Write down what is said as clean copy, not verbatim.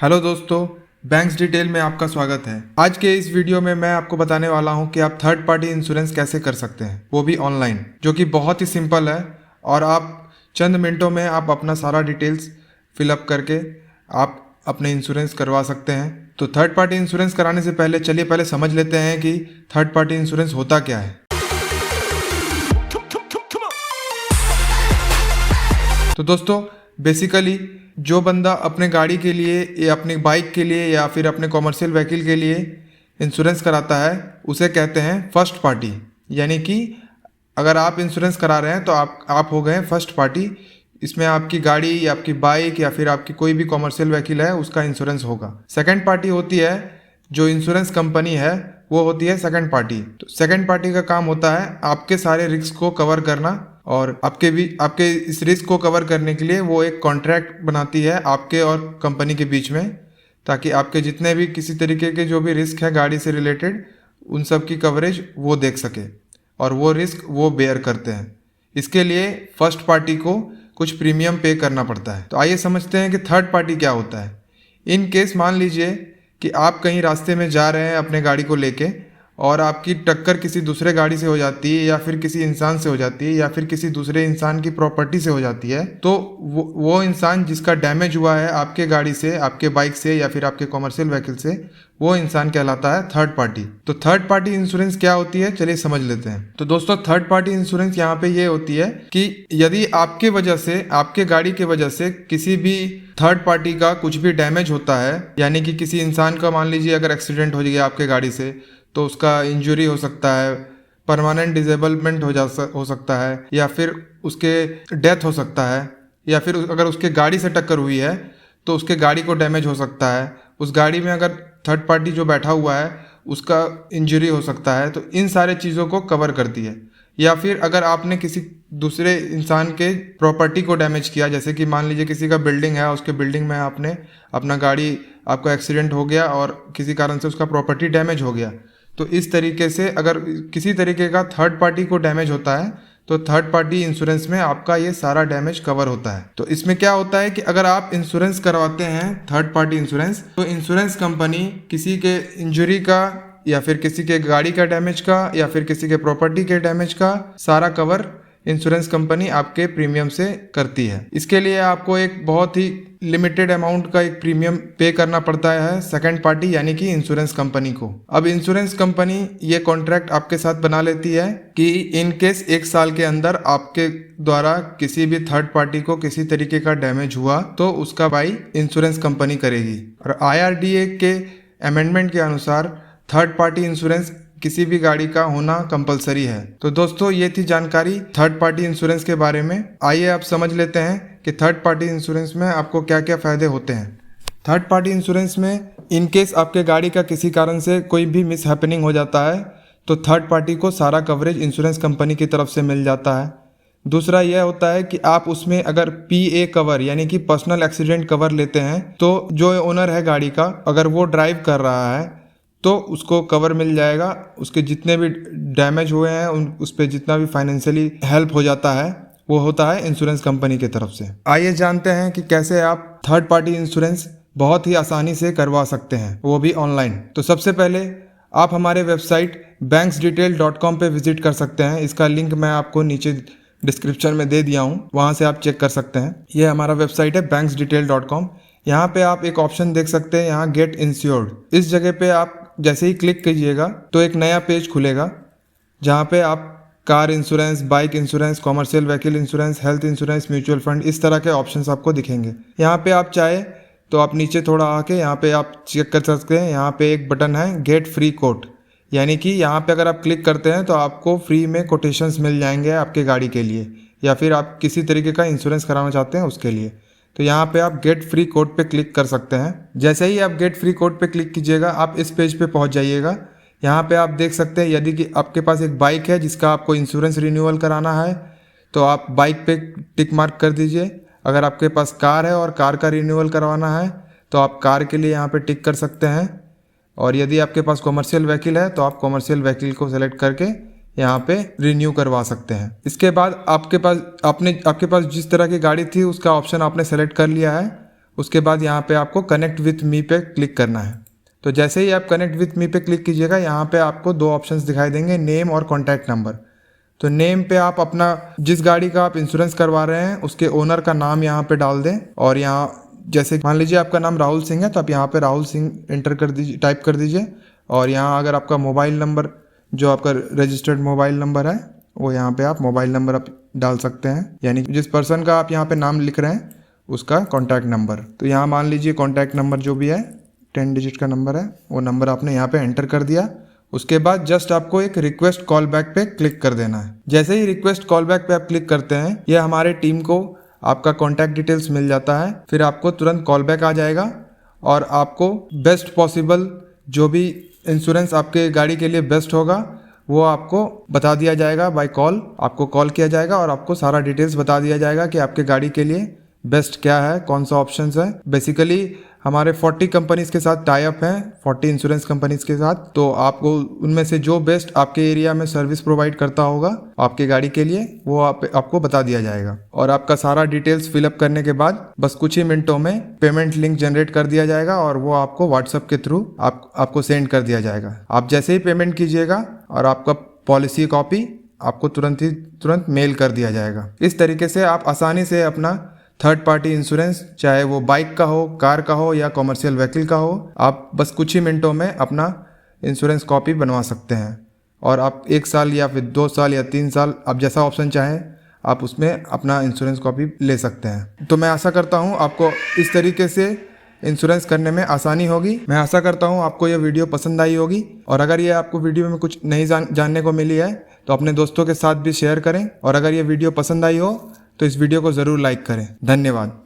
Hello दोस्तों, banks detail में आपका स्वागत है। आज के इस वीडियो में मैं आपको बताने वाला हूं कि आप थर्ड पार्टी इंश्योरेंस कैसे कर सकते हैं, वो भी ऑनलाइन, जो कि बहुत ही सिंपल है और आप चंद मिनटों में आप अपना सारा डिटेल्स फिलअप करके आप अपने इंश्योरेंस करवा सकते हैं। तो थर्ड पार्टी इंश्योरेंस कराने से पहले चलिए पहले समझ लेते हैं कि थर्ड पार्टी इंश्योरेंस होता क्या है। तो दोस्तों, बेसिकली जो बंदा अपने गाड़ी के लिए या अपनी बाइक के लिए या फिर अपने कॉमर्शियल व्हीकल के लिए इंश्योरेंस कराता है, उसे कहते हैं फर्स्ट पार्टी। यानी कि अगर आप इंश्योरेंस करा रहे हैं तो आप हो गए फर्स्ट पार्टी। इसमें आपकी गाड़ी या आपकी बाइक या फिर आपकी कोई भी कॉमर्शियल व्हीकल है उसका इंश्योरेंस होगा। सेकंड पार्टी होती है जो इंश्योरेंस कंपनी है, वो होती है सेकंड पार्टी। तो सेकंड पार्टी का काम होता है आपके सारे रिस्क को कवर करना और आपके इस रिस्क को कवर करने के लिए वो एक कॉन्ट्रैक्ट बनाती है आपके और कंपनी के बीच में, ताकि आपके जितने भी किसी तरीके के जो भी रिस्क है गाड़ी से रिलेटेड, उन सब की कवरेज वो देख सके और वो रिस्क वो बेयर करते हैं। इसके लिए फर्स्ट पार्टी को कुछ प्रीमियम पे करना पड़ता है। तो आइए समझते हैं कि थर्ड पार्टी क्या होता है। इन केस मान लीजिए कि आप कहीं रास्ते में जा रहे हैं अपने गाड़ी को लेके और आपकी टक्कर किसी दूसरे गाड़ी से हो जाती है या फिर किसी इंसान से हो जाती है या फिर किसी दूसरे इंसान की प्रॉपर्टी से हो जाती है, तो वो इंसान जिसका डैमेज हुआ है आपके गाड़ी से, आपके बाइक से या फिर आपके कॉमर्शियल व्हीकल से, वो इंसान कहलाता है थर्ड पार्टी। तो थर्ड पार्टी इंश्योरेंस क्या होती है, चलिए समझ लेते हैं। तो दोस्तों, थर्ड पार्टी इंश्योरेंस यहाँ पे ये होती है कि यदि आपके वजह से, आपके गाड़ी की वजह से किसी भी थर्ड पार्टी का कुछ भी डैमेज होता है, यानी कि किसी इंसान का मान लीजिए अगर एक्सीडेंट हो गया आपके गाड़ी से, तो उसका इंजरी हो सकता है, परमानेंट डिसेबलमेंट हो सकता है, या फिर उसके डेथ हो सकता है, या फिर अगर उसके गाड़ी से टक्कर हुई है तो उसके गाड़ी को डैमेज हो सकता है, उस गाड़ी में अगर थर्ड पार्टी जो बैठा हुआ है उसका इंजरी हो सकता है। तो इन सारे चीज़ों को कवर करती है। या फिर अगर आपने किसी दूसरे इंसान के प्रॉपर्टी को डैमेज किया, जैसे कि मान लीजिए किसी का बिल्डिंग है, उसके बिल्डिंग में आपने अपना गाड़ी, आपका एक्सीडेंट हो गया और किसी कारण से उसका प्रॉपर्टी डैमेज हो गया, तो इस तरीके से अगर किसी तरीके का थर्ड पार्टी को डैमेज होता है तो थर्ड पार्टी इंश्योरेंस में आपका ये सारा डैमेज कवर होता है। तो इसमें क्या होता है कि अगर आप इंश्योरेंस करवाते हैं थर्ड पार्टी इंश्योरेंस, तो इंश्योरेंस कंपनी किसी के इंजरी का या फिर किसी के गाड़ी का डैमेज का या फिर किसी के प्रॉपर्टी के डैमेज का सारा कवर इंश्योरेंस कंपनी आपके प्रीमियम से करती है। इसके लिए आपको एक बहुत ही लिमिटेड अमाउंट का एक प्रीमियम पे करना पड़ता है सेकंड पार्टी यानी कि इंश्योरेंस कंपनी को। अब इंश्योरेंस कंपनी ये कॉन्ट्रैक्ट आपके साथ बना लेती है कि इन केस 1 साल के अंदर आपके द्वारा किसी भी थर्ड पार्टी को किसी तरीके का डैमेज हुआ तो उसका भाई इंश्योरेंस कंपनी करेगी। और IRDA के अमेंडमेंट के अनुसार थर्ड पार्टी इंश्योरेंस किसी भी गाड़ी का होना कंपलसरी है। तो दोस्तों, ये थी जानकारी थर्ड पार्टी इंश्योरेंस के बारे में। आइए आप समझ लेते हैं कि थर्ड पार्टी इंश्योरेंस में आपको क्या क्या फ़ायदे होते हैं। थर्ड पार्टी इंश्योरेंस में इन केस आपके गाड़ी का किसी कारण से कोई भी मिस हैपनिंग हो जाता है तो थर्ड पार्टी को सारा कवरेज इंश्योरेंस कंपनी की तरफ से मिल जाता है। दूसरा यह होता है कि आप उसमें अगर PA कवर यानी कि पर्सनल एक्सीडेंट कवर लेते हैं तो जो ओनर है गाड़ी का, अगर वो ड्राइव कर रहा है तो उसको कवर मिल जाएगा। उसके जितने भी डैमेज हुए हैं उस पर जितना भी फाइनेंशियली हेल्प हो जाता है वो होता है इंश्योरेंस कंपनी की तरफ से। आइए जानते हैं कि कैसे आप थर्ड पार्टी इंश्योरेंस बहुत ही आसानी से करवा सकते हैं, वो भी ऑनलाइन। तो सबसे पहले आप हमारे वेबसाइट banksdetail.com पे विजिट कर सकते हैं। इसका लिंक मैं आपको नीचे डिस्क्रिप्शन में दे दिया हूँ, वहाँ से आप चेक कर सकते हैं। ये हमारा वेबसाइट है banksdetail.com। यहाँ पे आप एक ऑप्शन देख सकते हैं, यहाँ गेट इंश्योर्ड। इस जगह पे आप जैसे ही क्लिक कीजिएगा तो एक नया पेज खुलेगा जहाँ पे आप car insurance, bike insurance, commercial vehicle insurance, health insurance, mutual fund, इस तरह के ऑप्शंस आपको दिखेंगे। यहाँ पे आप चाहे तो आप नीचे थोड़ा आके यहाँ पे आप चेक कर सकते हैं। यहाँ पे एक बटन है गेट फ्री कोट, यानी कि यहाँ पे अगर आप क्लिक करते हैं तो आपको फ्री में कोटेशंस मिल जाएंगे आपके गाड़ी के लिए या फिर आप किसी तरीके का इंश्योरेंस कराना चाहते हैं उसके लिए। तो यहाँ पे आप गेट फ्री कोड पे क्लिक कर सकते हैं। जैसे ही आप गेट फ्री कोड पे क्लिक कीजिएगा आप इस पेज पे पहुँच जाइएगा। यहाँ पे आप देख सकते हैं यदि कि आपके पास एक बाइक है जिसका आपको इंश्योरेंस रिन्यूअल कराना है तो आप बाइक पे टिक मार्क कर दीजिए। अगर आपके पास कार है और कार का रिन्यूअल करवाना है तो आप कार के लिए यहाँ पे टिक कर सकते हैं। और यदि आपके पास कॉमर्शियल व्हीकल है तो आप कॉमर्शियल व्हीकल को सेलेक्ट करके यहाँ पे रिन्यू करवा सकते हैं। इसके बाद आपके पास जिस तरह की गाड़ी थी उसका ऑप्शन आपने सेलेक्ट कर लिया है, उसके बाद यहाँ पे आपको कनेक्ट विथ मी पे क्लिक करना है। तो जैसे ही आप कनेक्ट विथ मी पे क्लिक कीजिएगा, यहाँ पे आपको दो ऑप्शंस दिखाई देंगे, नेम और कॉन्टैक्ट नंबर। तो नेम पे आप अपना जिस गाड़ी का आप इंश्योरेंस करवा रहे हैं उसके ओनर का नाम यहाँ पे डाल दें, और यहाँ जैसे मान लीजिए आपका नाम राहुल सिंह है तो आप यहाँ पे राहुल सिंह एंटर कर दीजिए, टाइप कर दीजिए। और यहाँ अगर आपका मोबाइल नंबर जो आपका रजिस्टर्ड मोबाइल नंबर है वो यहाँ पे आप मोबाइल नंबर आप डाल सकते हैं, यानी जिस पर्सन का आप यहाँ पे नाम लिख रहे हैं उसका कॉन्टैक्ट नंबर। तो यहाँ मान लीजिए कॉन्टैक्ट नंबर जो भी है 10 डिजिट का नंबर है, वो नंबर आपने यहाँ पे एंटर कर दिया। उसके बाद जस्ट आपको एक रिक्वेस्ट कॉल बैक पे क्लिक कर देना है। जैसे ही रिक्वेस्ट कॉल बैक पे आप क्लिक करते हैं, ये हमारे टीम को आपका कॉन्टैक्ट डिटेल्स मिल जाता है। फिर आपको तुरंत कॉल बैक आ जाएगा और आपको बेस्ट पॉसिबल जो भी इंश्योरेंस आपके गाड़ी के लिए बेस्ट होगा वो आपको बता दिया जाएगा बाय कॉल। आपको कॉल किया जाएगा और आपको सारा डिटेल्स बता दिया जाएगा कि आपके गाड़ी के लिए बेस्ट क्या है, कौन सा ऑप्शंस है। बेसिकली हमारे 40 कंपनीज के साथ टाई अप हैं, 40 इंश्योरेंस कंपनीज के साथ। तो आपको उनमें से जो बेस्ट आपके एरिया में सर्विस प्रोवाइड करता होगा आपके गाड़ी के लिए वो आपको बता दिया जाएगा। और आपका सारा डिटेल्स फिलअप करने के बाद बस कुछ ही मिनटों में पेमेंट लिंक जनरेट कर दिया जाएगा और वो आपको व्हाट्सएप के थ्रू आपको सेंड कर दिया जाएगा। आप जैसे ही पेमेंट कीजिएगा और आपका पॉलिसी कॉपी आपको तुरंत मेल कर दिया जाएगा। इस तरीके से आप आसानी से अपना थर्ड पार्टी इंश्योरेंस, चाहे वो बाइक का हो, कार का हो या कॉमर्शियल व्हीकल का हो, आप बस कुछ ही मिनटों में अपना इंश्योरेंस कॉपी बनवा सकते हैं। और आप 1 साल या फिर 2 साल या 3 साल, आप जैसा ऑप्शन चाहें आप उसमें अपना इंश्योरेंस कॉपी ले सकते हैं। तो मैं आशा करता हूँ आपको इस तरीके से इंश्योरेंस करने में आसानी होगी। मैं आशा करता हूँ आपको यह वीडियो पसंद आई होगी, और अगर ये आपको वीडियो में कुछ नहीं जानने को मिली है तो अपने दोस्तों के साथ भी शेयर करें। और अगर ये वीडियो पसंद आई हो तो इस वीडियो को ज़रूर लाइक करें। धन्यवाद।